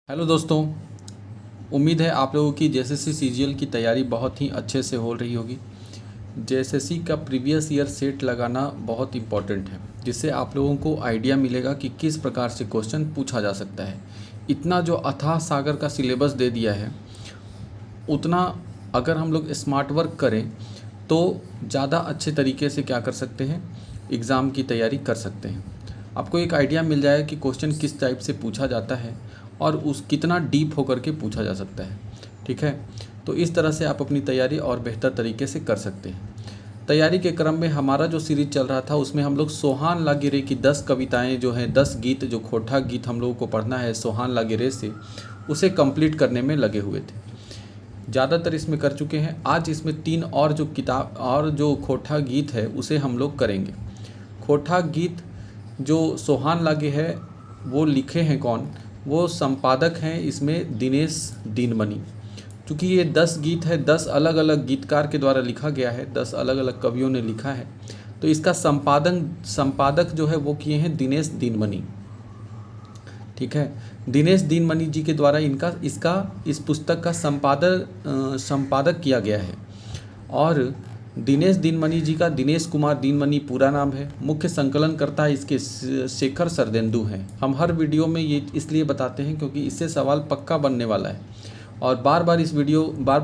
Hello दोस्तों। उम्मीद है आप लोगों की जेएसएससी सीजीएल की तैयारी बहुत ही अच्छे से हो रही होगी। जेएसएससी का प्रीवियस ईयर सेट लगाना बहुत इम्पॉर्टेंट है, जिससे आप लोगों को आइडिया मिलेगा कि किस प्रकार से क्वेश्चन पूछा जा सकता है। इतना जो अथाह सागर का सिलेबस दे दिया है, उतना अगर हम लोग स्मार्ट वर्क करें तो ज़्यादा अच्छे तरीके से क्या कर सकते हैं, एग्ज़ाम की तैयारी कर सकते हैं। आपको एक आइडिया मिल जाएगा कि क्वेश्चन किस टाइप से पूछा जाता है और उस कितना डीप होकर के पूछा जा सकता है। ठीक है, तो इस तरह से आप अपनी तैयारी और बेहतर तरीके से कर सकते हैं। तैयारी के क्रम में हमारा जो सीरीज चल रहा था, उसमें हम लोग सोहान लागिरे की 10 कविताएं जो हैं, 10 गीत, जो खोटा गीत हम लोगों को पढ़ना है सोहान लागिरे से, उसे कंप्लीट करने में लगे हुए थे। ज़्यादातर इसमें कर चुके हैं। आज इसमें 3 और जो किताब और जो खोटा गीत है उसे हम लोग करेंगे। खोटा गीत जो सोहान लागे है वो लिखे हैं कौन? वो संपादक हैं इसमें दिनेश दीनमणि। क्योंकि ये 10 गीत है, 10 अलग अलग गीतकार के द्वारा लिखा गया है, 10 अलग अलग कवियों ने लिखा है, तो इसका संपादक जो है वो किए हैं दिनेश दीनमणि। ठीक है, दिनेश दीनमणि जी के द्वारा इस पुस्तक का संपादक किया गया है। और दिनेश दीनमणि जी का दिनेश कुमार दीनमणि पूरा नाम है। मुख्य संकलनकर्ता इसके शेखर सरदेंदु हैं। हम हर वीडियो में ये इसलिए बताते हैं क्योंकि इससे सवाल पक्का बनने वाला है, और बार बार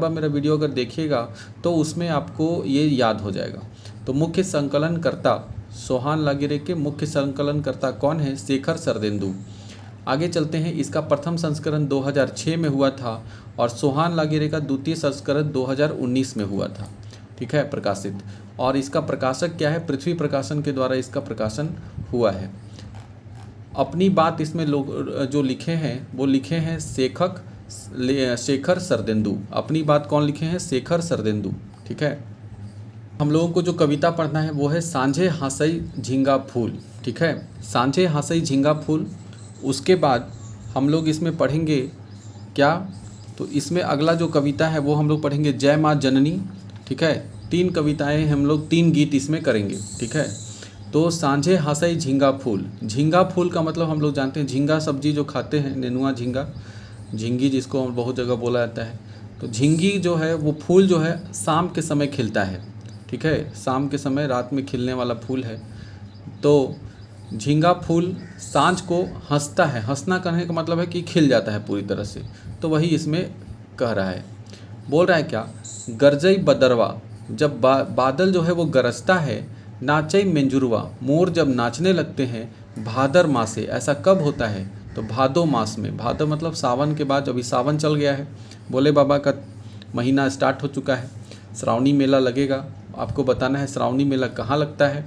मेरा वीडियो अगर देखिएगा तो उसमें आपको ये याद हो जाएगा। तो मुख्य संकलनकर्ता सोहान लागिरे के मुख्य संकलनकर्ता कौन है? शेखर सरदेंदु। आगे चलते हैं। इसका प्रथम संस्करण 2006 में हुआ था और सोहान लागिरे का द्वितीय संस्करण 2019 में हुआ था। ठीक है, प्रकाशित। और इसका प्रकाशक क्या है? पृथ्वी प्रकाशन के द्वारा इसका प्रकाशन हुआ है। अपनी बात इसमें लोग जो लिखे हैं वो लिखे हैं शेखर सरदेंदु। अपनी बात कौन लिखे हैं? शेखर सरदेंदु। ठीक है, हम लोगों को जो कविता पढ़ना है वो है सांझे हासई झींगा फूल। ठीक है, सांझे हासई झींगा फूल। उसके बाद हम लोग इसमें पढ़ेंगे क्या? तो इसमें अगला जो कविता है वो हम लोग पढ़ेंगे जय माँ जननी। ठीक है, 3 कविताएं हम लोग 3 गीत इसमें करेंगे। ठीक है, तो सांझे हासई झींगा फूल। झींगा फूल का मतलब हम लोग जानते हैं, झींगा सब्जी जो खाते हैं, नेनुआ झींगा, झींगी जिसको बहुत जगह बोला जाता है। तो झींगी जो है वो फूल जो है शाम के समय खिलता है। ठीक है, शाम के समय रात में खिलने वाला फूल है। तो झींगा फूल सांझ को हंसता है। हंसना कहने का मतलब है कि खिल जाता है पूरी तरह से, तो वही इसमें कह रहा है। बोल रहा है क्या? गरजई बदरवा, जब बादल जो है वो गरजता है। नाचई मेंजुरवा, मोर जब नाचने लगते हैं। भादर मासे, ऐसा कब होता है? तो भादो मास में। भादर मतलब सावन के बाद, अभी सावन चल गया है, भोले बाबा का महीना स्टार्ट हो चुका है। श्रावणी मेला लगेगा। आपको बताना है श्रावणी मेला कहाँ लगता है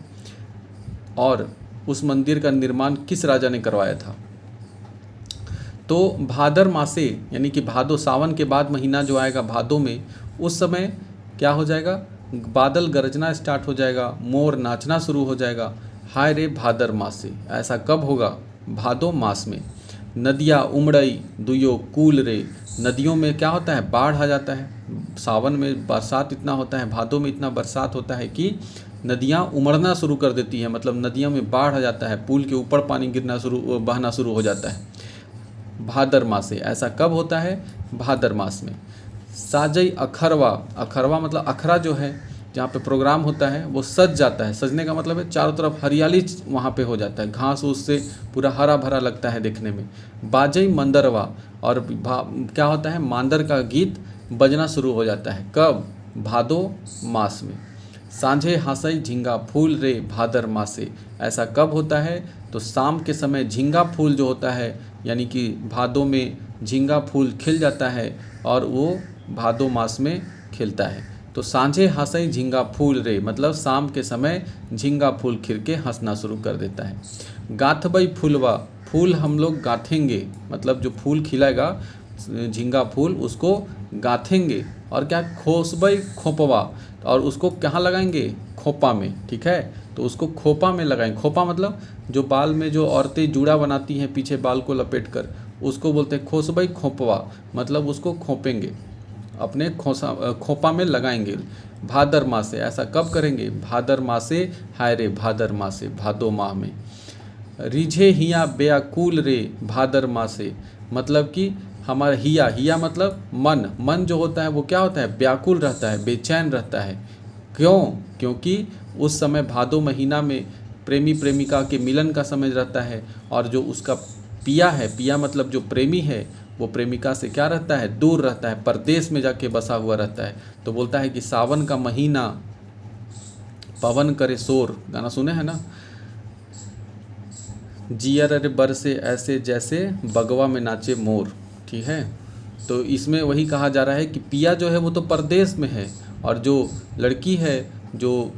और उस मंदिर का निर्माण किस राजा ने करवाया था। तो भादर मासे यानी कि भादो, सावन के बाद महीना जो आएगा भादो में, उस समय क्या हो जाएगा? बादल गरजना स्टार्ट हो जाएगा, मोर नाचना शुरू हो जाएगा। हाय रे भादर मासे, ऐसा कब होगा? भादो मास में। नदियाँ उमड़ई दुयो कूल रे, नदियों में क्या होता है? बाढ़ आ जाता है। सावन में बरसात इतना होता है, भादों में इतना बरसात होता है कि नदियाँ उमड़ना शुरू कर देती है, मतलब नदियों में बाढ़ आ जाता है, पुल के ऊपर पानी बहना शुरू हो जाता है। भादर मासे, ऐसा कब होता है? भादर मास में। साजई अखरवा, अखरवा मतलब अखरा जो है जहाँ पे प्रोग्राम होता है वो सज जाता है। सजने का मतलब है चारों तरफ हरियाली वहाँ पे हो जाता है, घास उससे पूरा हरा भरा लगता है देखने में। बाजई मंदरवा, और क्या होता है? मांदर का गीत बजना शुरू हो जाता है। कब? भादो मास में। सांझे हासई झींगा फूल रे भादर मासे, ऐसा कब होता है? तो शाम के समय झींगा फूल जो होता है, यानी कि भादों में झींगा फूल खिल जाता है और वो भादो मास में खिलता है। तो सांझे हासई झींगा फूल रे मतलब शाम के समय झींगा फूल खिल के हंसना शुरू कर देता है। गाथबई फूलवा, फूल हम लोग गाथेंगे, मतलब जो फूल खिलेगा झींगा फूल उसको गाथेंगे। और क्या? खोसबई खोपवा, और उसको कहाँ लगाएंगे? खोपा में। ठीक है, तो उसको खोपा में लगाएंगे। खोपा मतलब जो बाल में जो औरतें जूड़ा बनाती हैं पीछे बाल को लपेट कर, उसको बोलते हैं खोसबई खोपवा, मतलब उसको खोपेंगे, अपने खोपा में लगाएंगे। भादर मासे, ऐसा कब करेंगे? भादर मासे। हाय रे भादर मासे, भादो माह में। रिझे हिया बेयाकुल रे भादर मासे, मतलब कि हमारा हिया, हिया मतलब मन, मन जो होता है वो क्या होता है, व्याकुल रहता है, बेचैन रहता है। क्यों? क्योंकि उस समय भादो महीना में प्रेमी प्रेमिका के मिलन का समय रहता है, और जो उसका पिया है, पिया मतलब जो प्रेमी है, वो प्रेमिका से क्या रहता है, दूर रहता है, परदेश में जाके बसा हुआ रहता है। तो बोलता है कि सावन का महीना पवन करे शोर, गाना सुने हैं ना, जियर अरे बरसे ऐसे जैसे बगवा में नाचे मोर। ठीक है, तो इसमें वही कहा जा रहा है कि पिया जो है वो तो परदेश में है, और जो लड़की है, जो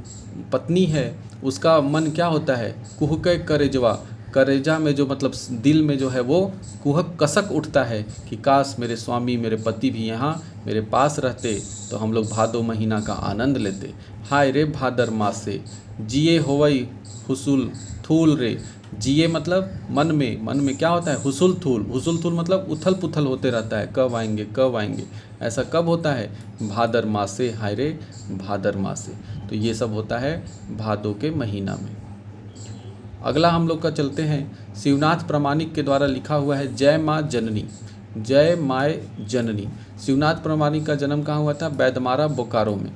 पत्नी है, उसका मन क्या होता है, कुहके करेजवा, करेजा में जो मतलब दिल में जो है वो कुहक कसक उठता है कि काश मेरे स्वामी, मेरे पति भी यहाँ मेरे पास रहते तो हम लोग भादो महीना का आनंद लेते। हाय रे भादर मासे, जिए होवई हुसुल थूल रे, जिए मतलब मन में क्या होता है, हुसुल थूल, हुसुल थूल मतलब उथल पुथल होते रहता है, कब आएंगे कब आएंगे, ऐसा कब होता है, भादर मासे, हाय रे भादर मासे। तो ये सब होता है भादो के महीना में। अगला हम लोग का चलते हैं, शिवनाथ प्रामाणिक के द्वारा लिखा हुआ है जय माँ जननी, जय माय जननी। शिवनाथ प्रामाणिक का जन्म कहाँ हुआ था, बैदमारा बोकारो में,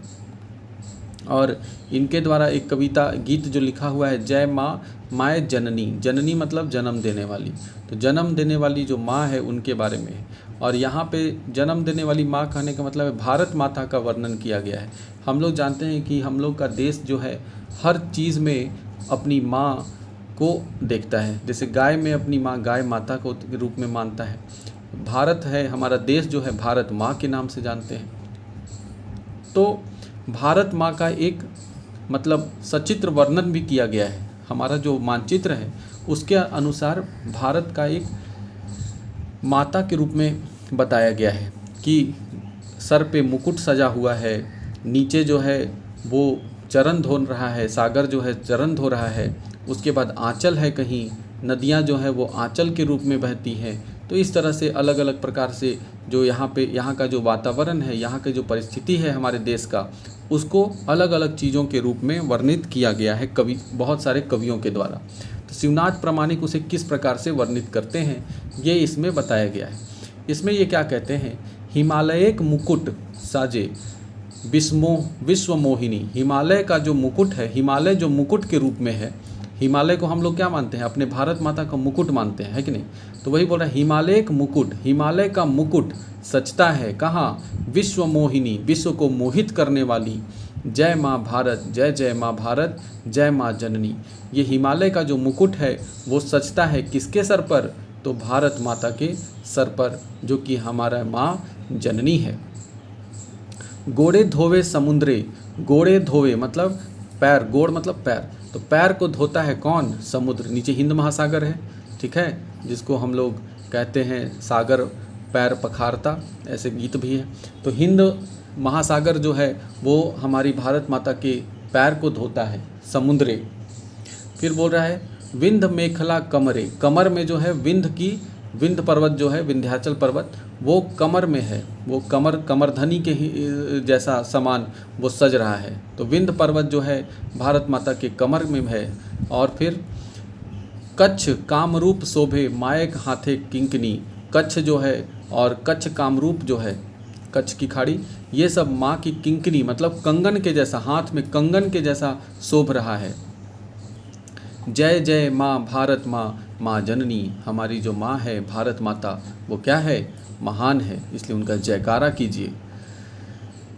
और इनके द्वारा एक कविता गीत जो लिखा हुआ है जय माँ माय जननी, जननी मतलब जन्म देने वाली, तो जन्म देने वाली जो माँ है उनके बारे में है। और यहाँ पे जन्म देने वाली माँ कहने का मतलब है भारत माता का वर्णन किया गया है। हम लोग जानते हैं कि हम लोग का देश जो है हर चीज़ में अपनी माँ को देखता है, जैसे गाय में अपनी माँ, गाय माता को के रूप में मानता है। भारत है हमारा देश जो है, भारत माँ के नाम से जानते हैं। तो भारत माँ का एक मतलब सचित्र वर्णन भी किया गया है। हमारा जो मानचित्र है उसके अनुसार भारत का एक माता के रूप में बताया गया है कि सर पे मुकुट सजा हुआ है, नीचे जो है वो चरण धो रहा है, सागर जो है चरण धो रहा है, उसके बाद आंचल है, कहीं नदियाँ जो है वो आंचल के रूप में बहती हैं। तो इस तरह से अलग अलग प्रकार से जो यहाँ का जो वातावरण है, यहाँ की जो परिस्थिति है हमारे देश का, उसको अलग अलग चीज़ों के रूप में वर्णित किया गया है कवि, बहुत सारे कवियों के द्वारा। तो शिवनाथ प्रामाणिक उसे किस प्रकार से वर्णित करते हैं ये इसमें बताया गया है। इसमें ये क्या कहते हैं, हिमालयक मुकुट साजे विश्व मोहिनी। हिमालय का जो मुकुट है, हिमालय जो मुकुट के रूप में है, हिमालय को हम लोग क्या मानते हैं, अपने भारत माता का मुकुट मानते हैं, है कि नहीं। तो वही बोल रहा है हिमालयक मुकुट, हिमालय का मुकुट सचता है कहाँ, विश्व मोहिनी, विश्व को मोहित करने वाली, जय माँ भारत, जय जय माँ भारत, जय माँ जननी। ये हिमालय का जो मुकुट है वो सचता है किसके सर पर, तो भारत माता के सर पर, जो कि हमारा माँ जननी है। गोड़े धोवे समुद्रे, गोड़े धोवे मतलब पैर, गोड़ मतलब पैर, तो पैर को धोता है कौन, समुद्र। नीचे हिंद महासागर है, ठीक है, जिसको हम लोग कहते हैं सागर पैर पखारता, ऐसे गीत भी है। तो हिंद महासागर जो है वो हमारी भारत माता के पैर को धोता है, समुद्रे। फिर बोल रहा है विंध्य मेखला कमरे, कमर में जो है विंध्य पर्वत जो है, विंध्याचल पर्वत, वो कमर में है, वो कमरधनी के ही जैसा समान वो सज रहा है। तो विंध्य पर्वत जो है भारत माता के कमर में है। और फिर कच्छ कामरूप शोभे मायक हाथे किंकनी, कच्छ जो है और कच्छ कामरूप जो है, कच्छ की खाड़ी, ये सब माँ की किंकनी मतलब कंगन के जैसा, हाथ में कंगन के जैसा शोभ रहा है। जय जय माँ भारत माँ, माँ जननी, हमारी जो माँ है भारत माता वो क्या है, महान है, इसलिए उनका जयकारा कीजिए।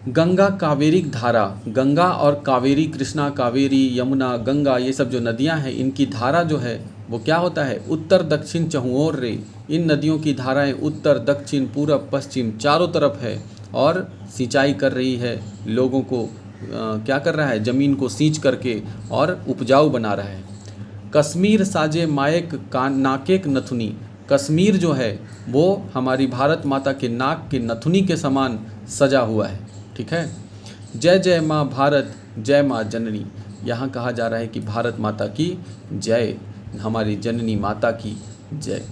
गंगा कावेरी धारा, गंगा और कावेरी, कृष्णा कावेरी यमुना गंगा, ये सब जो नदियाँ हैं इनकी धारा जो है वो क्या होता है, उत्तर दक्षिण चहुओर रे। इन नदियों की धाराएं उत्तर दक्षिण पूरब पश्चिम चारों तरफ है और सिंचाई कर रही है, लोगों को क्या कर रहा है, ज़मीन को सींच करके और उपजाऊ बना रहा है। कश्मीर साजे मायक नाकेक नथुनी, कश्मीर जो है वो हमारी भारत माता के नाक के नथुनी के समान सजा हुआ है, ठीक है। जय जय माँ भारत, जय माँ जननी, यहाँ कहा जा रहा है कि भारत माता की जय, हमारी जननी माता की जय।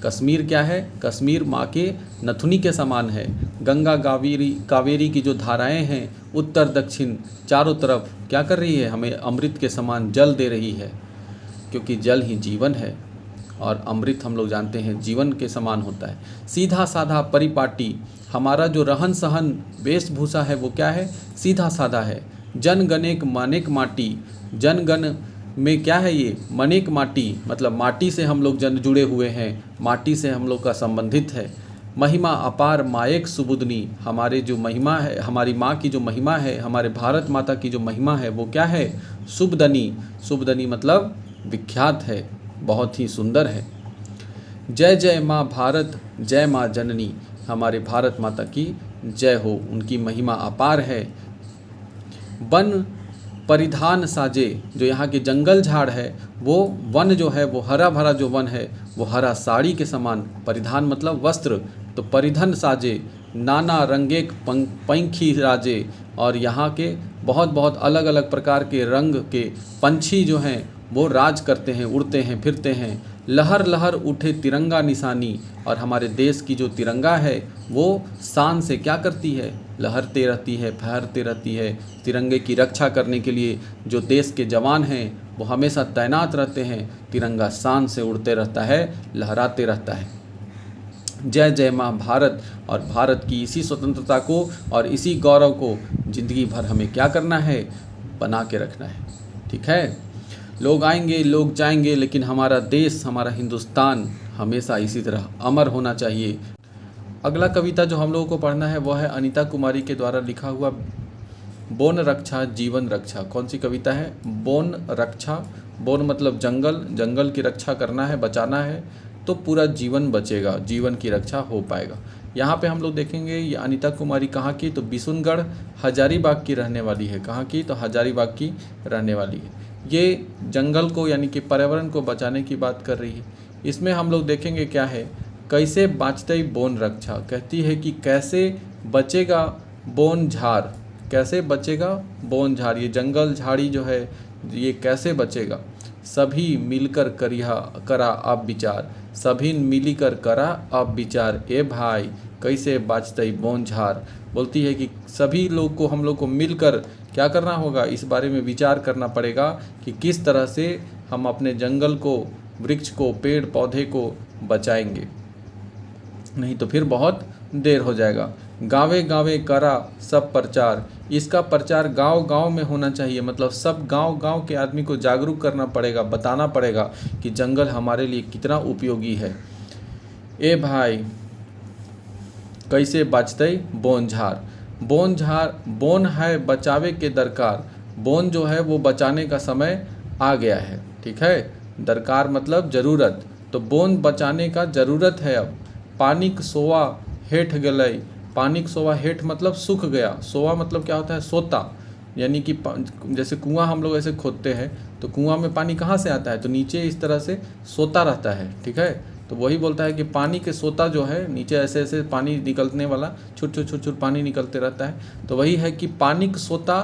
कश्मीर क्या है, कश्मीर माँ के नथुनी के समान है। गंगा कावेरी की जो धाराएं हैं उत्तर दक्षिण चारों तरफ क्या कर रही है, हमें अमृत के समान जल दे रही है, क्योंकि जल ही जीवन है। और अमृत हम लोग जानते हैं जीवन के समान होता है। सीधा साधा परिपाटी, हमारा जो रहन सहन वेशभूषा है वो क्या है, सीधा साधा है। जन गनेक मानेक माटी, जन गण में क्या है ये, मनेक माटी, मतलब माटी से हम लोग जन जुड़े हुए हैं, माटी से हम लोग का संबंधित है। महिमा अपार मायक सुबुदनी, हमारे जो महिमा है, हमारी माँ की जो महिमा है, हमारे भारत माता की जो महिमा है वो क्या है, शुभदनी। शुभदनी मतलब विख्यात है, बहुत ही सुंदर है। जय जय माँ भारत, जय माँ जननी, हमारे भारत माता की जय हो, उनकी महिमा अपार है। वन परिधान साजे, जो यहाँ के जंगल झाड़ है वो वन जो है वो हरा भरा जो वन है वो हरा साड़ी के समान, परिधान मतलब वस्त्र, तो परिधन साजे। नाना रंगेक पंखी राजे, और यहाँ के बहुत बहुत अलग अलग प्रकार के रंग के पंछी जो हैं वो राज करते हैं, उड़ते हैं, फिरते हैं। लहर लहर उठे तिरंगा निशानी, और हमारे देश की जो तिरंगा है वो शान से क्या करती है, लहरते रहती है, फहरते रहती है। तिरंगे की रक्षा करने के लिए जो देश के जवान हैं वो हमेशा तैनात रहते हैं, तिरंगा शान से उड़ते रहता है, लहराते रहता है। जय जय माँ भारत, और भारत की इसी स्वतंत्रता को और इसी गौरव को जिंदगी भर हमें क्या करना है, बना के रखना है। ठीक है, लोग आएंगे लोग जाएंगे, लेकिन हमारा देश, हमारा हिंदुस्तान हमेशा इसी तरह अमर होना चाहिए। अगला कविता जो हम लोगों को पढ़ना है वो है अनीता कुमारी के द्वारा लिखा हुआ बोन रक्षा जीवन रक्षा। कौन सी कविता है, बोन रक्षा। बोन मतलब जंगल, जंगल की रक्षा करना है, बचाना है, तो पूरा जीवन बचेगा, जीवन की रक्षा हो पाएगा। यहाँ पे हम लोग देखेंगे ये अनीता कुमारी कहाँ की, तो बिशुनगढ़ हजारीबाग की रहने वाली है। कहाँ की, तो हजारीबाग की रहने वाली है। ये जंगल को यानी कि पर्यावरण को बचाने की बात कर रही है। इसमें हम लोग देखेंगे क्या है, कैसे बाँचते बोन रक्षा, कहती है कि कैसे बचेगा बोन झाड़, कैसे बचेगा बोन झाड़, ये जंगल झाड़ी जो है ये कैसे बचेगा। सभी मिलकर करा अब विचार, सभी मिलकर करा अब विचार, ए भाई कैसे बाँचते बोन झाड़। बोलती है कि सभी लोग को, हम लोग को मिलकर क्या करना होगा, इस बारे में विचार करना पड़ेगा कि किस तरह से हम अपने जंगल को, वृक्ष को, पेड़ पौधे को बचाएंगे, नहीं तो फिर बहुत देर हो जाएगा। गाँवे गाँवे करा सब प्रचार, इसका प्रचार गांव गांव में होना चाहिए, मतलब सब गांव गांव के आदमी को जागरूक करना पड़ेगा, बताना पड़ेगा कि जंगल हमारे लिए कितना उपयोगी है। ए भाई कैसे बचते बोन झाड़, बोन झाड़, बोन है बचावे के दरकार, बोन जो है वो बचाने का समय आ गया है। ठीक है, दरकार मतलब ज़रूरत, तो बोन बचाने का ज़रूरत है अब। पानिक सोवा हेठ गलई, पानिक सोवा हेठ मतलब सूख गया, सोवा मतलब क्या होता है, सोता, यानी कि जैसे कुआं हम लोग ऐसे खोदते हैं तो कुआं में पानी कहाँ से आता है, तो नीचे इस तरह से सोता रहता है। ठीक है, तो वही बोलता है कि पानी के सोता जो है नीचे ऐसे ऐसे पानी निकलने वाला, छुट छुट छुट छुट पानी निकलते रहता है, तो वही है कि पानिक सोता,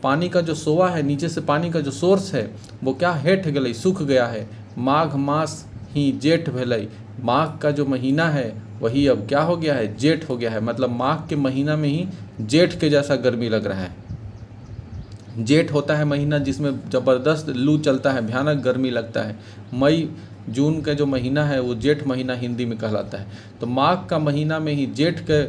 पानी का जो सोवा है, नीचे से पानी का जो सोर्स है वो क्या, हेठ गलई, सूख गया है। माघ मास ही जेठ भेलई, माघ का जो महीना है वही अब क्या हो गया है, जेठ हो गया है, मतलब माघ के महीना में ही जेठ के जैसा गर्मी लग रहा है। जेठ होता है महीना जिसमें ज़बरदस्त लू चलता है, भयानक गर्मी लगता है। मई जून का जो महीना है वो जेठ महीना हिंदी में कहलाता है, तो माघ का महीना में ही जेठ के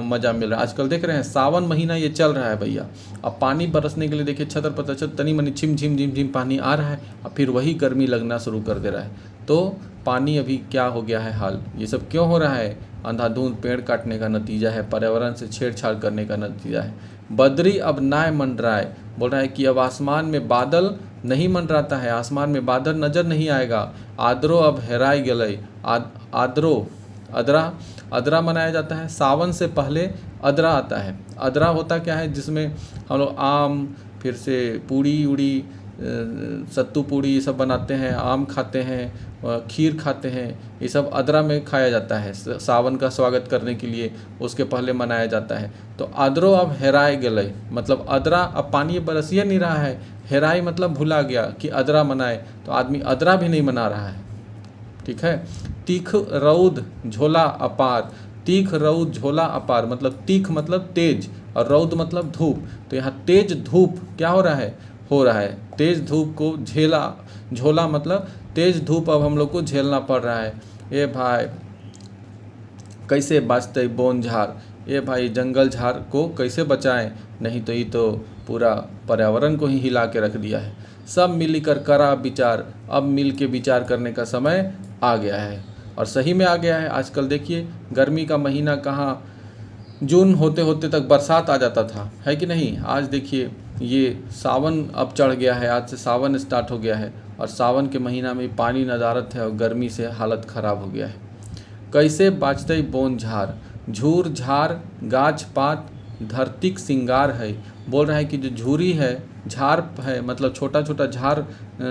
मज़ा मिल रहा है। आजकल देख रहे हैं सावन महीना ये चल रहा है भैया, अब पानी बरसने के लिए देखिए छतर पतर छत तनी मनी छिम झिम झिम झिम पानी आ रहा है, अब फिर वही गर्मी लगना शुरू कर दे रहा है। तो पानी अभी क्या हो गया है हाल, ये सब क्यों हो रहा है, अंधाधुंध पेड़ काटने का नतीजा है, पर्यावरण से छेड़छाड़ करने का नतीजा है। बदरी अब नाय मंडराए, बोल रहा है कि अब आसमान में बादल नहीं मंडराता है, आसमान में बादल नज़र नहीं आएगा। आदरो अब हेराई गलई, आदरो, अदरा, अदरा मनाया जाता है, सावन से पहले अदरा आता है। अदरा होता क्या है, जिसमें हम लोग आम, फिर से पूड़ी उड़ी, सत्तू पूड़ी ये सब बनाते हैं, आम खाते हैं, खीर खाते हैं, ये सब अदरा में खाया जाता है। सावन का स्वागत करने के लिए उसके पहले मनाया जाता है। तो अदरो अब हेराए गलई, मतलब अदरा अब पानी बरसिए नहीं रहा है, हेराई मतलब भुला गया कि अदरा मनाए, तो आदमी अदरा भी नहीं मना रहा है। ठीक है, तीख रौद झोला अपार, तीख रौद झोला अपार मतलब तीख मतलब तेज और रौद मतलब धूप, तो यहाँ तेज धूप क्या हो रहा है, तेज धूप को झेला, झोला मतलब तेज़ धूप अब हम लोग को झेलना पड़ रहा है। ए भाई कैसे बचते बोन झाड़, ए भाई जंगल झाड़ को कैसे बचाएं, नहीं तो ये तो पूरा पर्यावरण को ही हिला के रख दिया है। सब मिलकर करा विचार, अब मिल के विचार करने का समय आ गया है, और सही में आ गया है। आजकल देखिए गर्मी का महीना कहाँ, जून होते होते तक बरसात आ जाता था, है कि नहीं। आज देखिए ये सावन अब चढ़ गया है, आज से सावन स्टार्ट हो गया है, और सावन के महीना में पानी नदारत है और गर्मी से हालत ख़राब हो गया है। कैसे बाँचते बोन झाड़, झूर झाड़ गाछ पात धरतीक सिंगार है। बोल रहा है कि जो झूरी है, झाड़ है, मतलब छोटा छोटा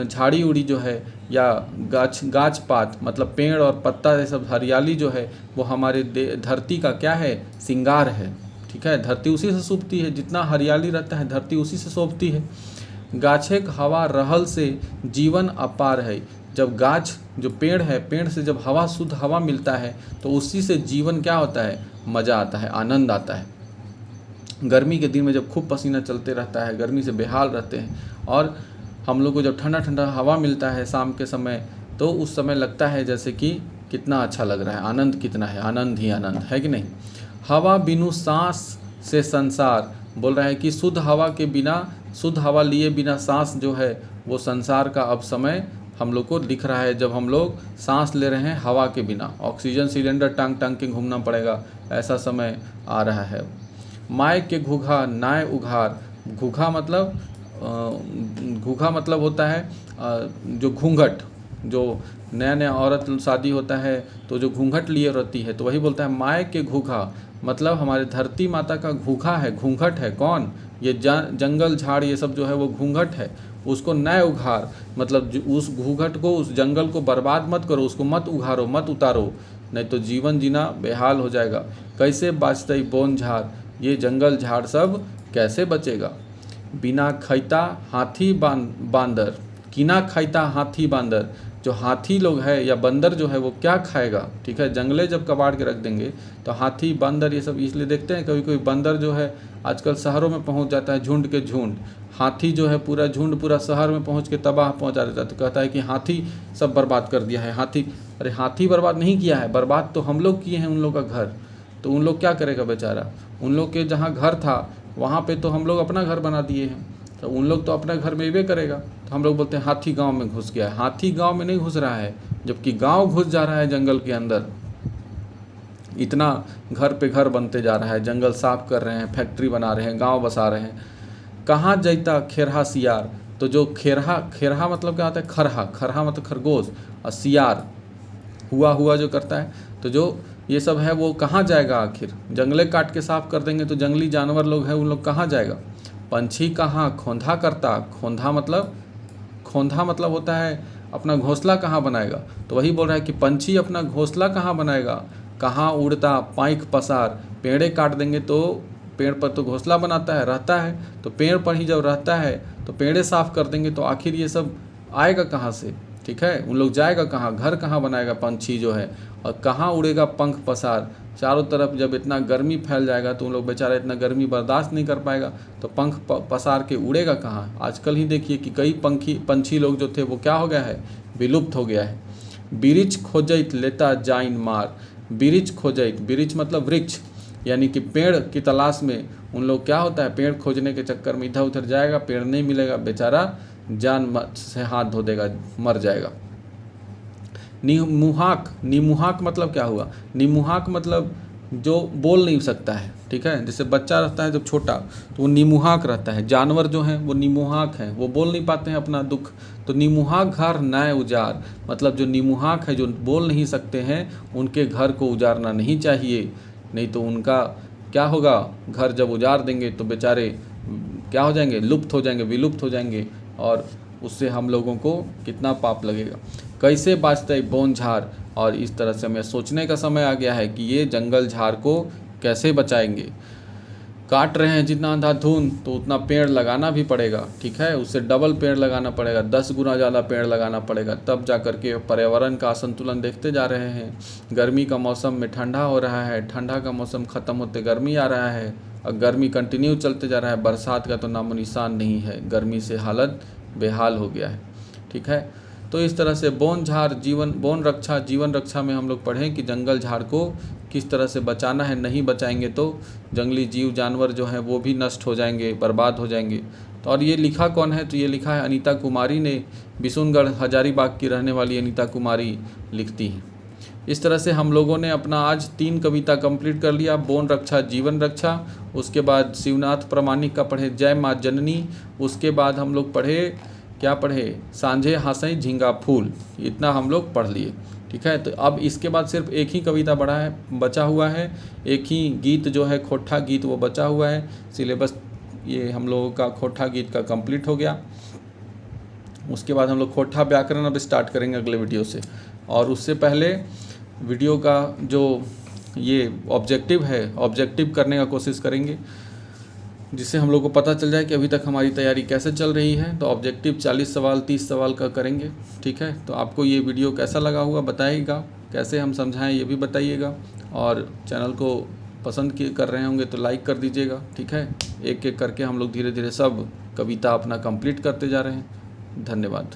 झाड़ी उड़ी जो है, या गाछ पात मतलब पेड़ और पत्ता, ये सब हरियाली जो है वो हमारे धरती का क्या है, सिंगार है। ठीक है, धरती उसी से शोभती है, जितना हरियाली रहता है धरती उसी से शोभती है। गाछेक हवा रहल से जीवन अपार है। जब गाछ जो पेड़ है, पेड़ से जब हवा, शुद्ध हवा मिलता है तो उसी से जीवन क्या होता है, मज़ा आता है, आनंद आता है। गर्मी के दिन में जब खूब पसीना चलते रहता है, गर्मी से बेहाल रहते हैं, और हम लोग को जब ठंडा ठंडा हवा मिलता है शाम के समय, तो उस समय लगता है जैसे कि कितना अच्छा लग रहा है, आनंद कितना है, आनंद ही आनंद है कि नहीं। हवा बिनु सांस से संसार, बोल रहा है कि शुद्ध हवा के बिना, शुद्ध हवा लिए बिना सांस जो है वो संसार का अब समय हम लोग को दिख रहा है। जब हम लोग सांस ले रहे हैं हवा के बिना, ऑक्सीजन सिलेंडर टांग टांग के घूमना पड़ेगा, ऐसा समय आ रहा है। माय के घूघा नाय उघार, घूघा मतलब होता है जो घूंघट, जो नया नया औरत शादी होता है तो जो घूंघट लिए रहती है, तो वही बोलता है माय के घूघा, मतलब हमारे धरती माता का घूघा है, घूंघट है। कौन, ये जंगल झाड़ ये सब जो है वो घूंघट है, उसको नए उघार, मतलब उस घूंघट को, उस जंगल को बर्बाद मत करो, उसको मत उघारो, मत उतारो, नहीं तो जीवन जीना बेहाल हो जाएगा। कैसे बाँचते बोन झाड़, ये जंगल झाड़ सब कैसे बचेगा। बिना खैता हाथी बांदर, किना खैता हाथी बांदर, जो हाथी लोग है या बंदर जो है वो क्या खाएगा। ठीक है, जंगले जब कबाड़ के रख देंगे तो हाथी बंदर ये सब, इसलिए देखते हैं कभी कोई बंदर जो है आजकल शहरों में पहुंच जाता है, झुंड के झुंड, हाथी जो है पूरा झुंड पूरा शहर में पहुंच के तबाह पहुंचा देता है। तो कहता है कि हाथी सब बर्बाद कर दिया है, हाथी। अरे हाथी बर्बाद नहीं किया है, बर्बाद तो हम लोग किए हैं उन लोग का घर। तो उन लोग क्या करेगा बेचारा, उन लोग के जहाँ घर था वहाँ पे तो हम लोग अपना घर बना दिए हैं, तो उन लोग तो अपना घर में वे करेगा। तो हम लोग बोलते हैं हाथी गांव में घुस गया है। हाथी गांव में नहीं घुस रहा है, जबकि गांव घुस जा रहा है जंगल के अंदर। इतना घर पे घर बनते जा रहा है, जंगल साफ कर रहे हैं, फैक्ट्री बना रहे हैं, गांव बसा रहे हैं। कहाँ जैता खेरहा सियार, तो जो खेरहा मतलब क्या होता है, खरहा मतलब खरगोश, और सियार हुआ जो करता है, तो जो ये सब है वो कहाँ जाएगा आखिर। जंगले काट के साफ कर देंगे तो जंगली जानवर लोग हैं उन लोग कहाँ जाएगा। पंछी कहाँ खोंधा करता, खोंधा मतलब होता है अपना घोंसला कहाँ बनाएगा। तो वही बोल रहा है कि पंछी अपना घोंसला कहाँ बनाएगा, कहाँ उड़ता पाँख पसार। पेड़े काट देंगे तो पेड़ पर तो घोंसला बनाता है, रहता है, तो पेड़ पर ही जब रहता है तो पेड़े साफ कर देंगे तो आखिर ये सब आएगा कहाँ से। ठीक है, उन लोग जाएगा कहाँ, घर कहाँ बनाएगा पंछी जो है, और कहाँ उड़ेगा पंख पसार। चारों तरफ जब इतना गर्मी फैल जाएगा तो उन लोग बेचारा इतना गर्मी बर्दाश्त नहीं कर पाएगा, तो पंख पसार के उड़ेगा कहाँ। आजकल ही देखिए कि कई पंछी लोग जो थे वो क्या हो गया है, विलुप्त हो गया है। बिरिछ खोजैत लेता जाइन मार, बिरिछ खोजैत, बिरिछ मतलब वृक्ष, यानी कि पेड़ की तलाश में उन लोग क्या होता है, पेड़ खोजने के चक्कर में इधर उधर जाएगा, पेड़ नहीं मिलेगा, बेचारा जान से हाथ धो देगा, मर जाएगा। निमुहाक मतलब क्या हुआ, निमुहाक मतलब जो बोल नहीं सकता है। ठीक है, जैसे बच्चा रहता है जब छोटा तो वो निमुहाक रहता है, जानवर जो हैं वो निमुहाक हैं, वो बोल नहीं पाते हैं अपना दुख। तो निमुहाक घर नए उजार, मतलब जो निमुहाक है, जो बोल नहीं सकते हैं, उनके घर को उजारना नहीं चाहिए, नहीं तो उनका क्या होगा, घर जब उजाड़ देंगे तो बेचारे क्या हो जाएंगे, लुप्त हो जाएंगे, विलुप्त हो जाएंगे, और उससे हम लोगों को कितना पाप लगेगा। कैसे बाँचते बोन झाड़, और इस तरह से हमें सोचने का समय आ गया है कि ये जंगल झाड़ को कैसे बचाएंगे। काट रहे हैं जितना अंधाधुंध तो उतना पेड़ लगाना भी पड़ेगा। ठीक है, उससे डबल पेड़ लगाना पड़ेगा, 10 गुना ज़्यादा पेड़ लगाना पड़ेगा, तब जा कर के पर्यावरण का असंतुलन देखते जा रहे हैं। गर्मी का मौसम में ठंडा हो रहा है, ठंडा का मौसम ख़त्म होते गर्मी आ रहा है, और गर्मी कंटिन्यू चलते जा रहा है, बरसात का तो नामो निशान नहीं है, गर्मी से हालत बेहाल हो गया है। ठीक है, तो इस तरह से बोन रक्षा जीवन रक्षा में हम लोग पढ़ें कि जंगल झाड़ को किस तरह से बचाना है। नहीं बचाएंगे तो जंगली जीव जानवर जो हैं वो भी नष्ट हो जाएंगे, बर्बाद हो जाएंगे। तो और ये लिखा कौन है? तो ये लिखा है अनीता कुमारी ने, बिशुनगढ़ हजारीबाग की रहने वाली अनीता कुमारी लिखती हैं। इस तरह से हम लोगों ने अपना आज 3 कविता कंप्लीट कर लिया। बोन रक्षा जीवन रक्षा, उसके बाद शिवनाथ प्रामाणिक का पढ़े जय माँ जननी, उसके बाद हम लोग पढ़े क्या पढ़े? सांझे हासई झींगा फूल। इतना हम लोग पढ़ लिए, ठीक है। तो अब इसके बाद सिर्फ एक ही कविता बचा हुआ है, एक ही गीत जो है खोठा गीत वो बचा हुआ है। सिलेबस ये हम लोगों का खोठा गीत का कंप्लीट हो गया। उसके बाद हम लोग खोठा व्याकरण अब स्टार्ट करेंगे अगले वीडियो से। और उससे पहले वीडियो का जो ये ऑब्जेक्टिव है, ऑब्जेक्टिव करने का कोशिश करेंगे, जिससे हम लोग को पता चल जाए कि अभी तक हमारी तैयारी कैसे चल रही है। तो ऑब्जेक्टिव 40 सवाल 30 सवाल का करेंगे, ठीक है। तो आपको ये वीडियो कैसा लगा हुआ बताइएगा, कैसे हम समझाएं ये भी बताइएगा। और चैनल को पसंद कर रहे होंगे तो लाइक कर दीजिएगा, ठीक है। एक एक करके हम लोग धीरे धीरे सब कविता अपना कंप्लीट करते जा रहे हैं। धन्यवाद।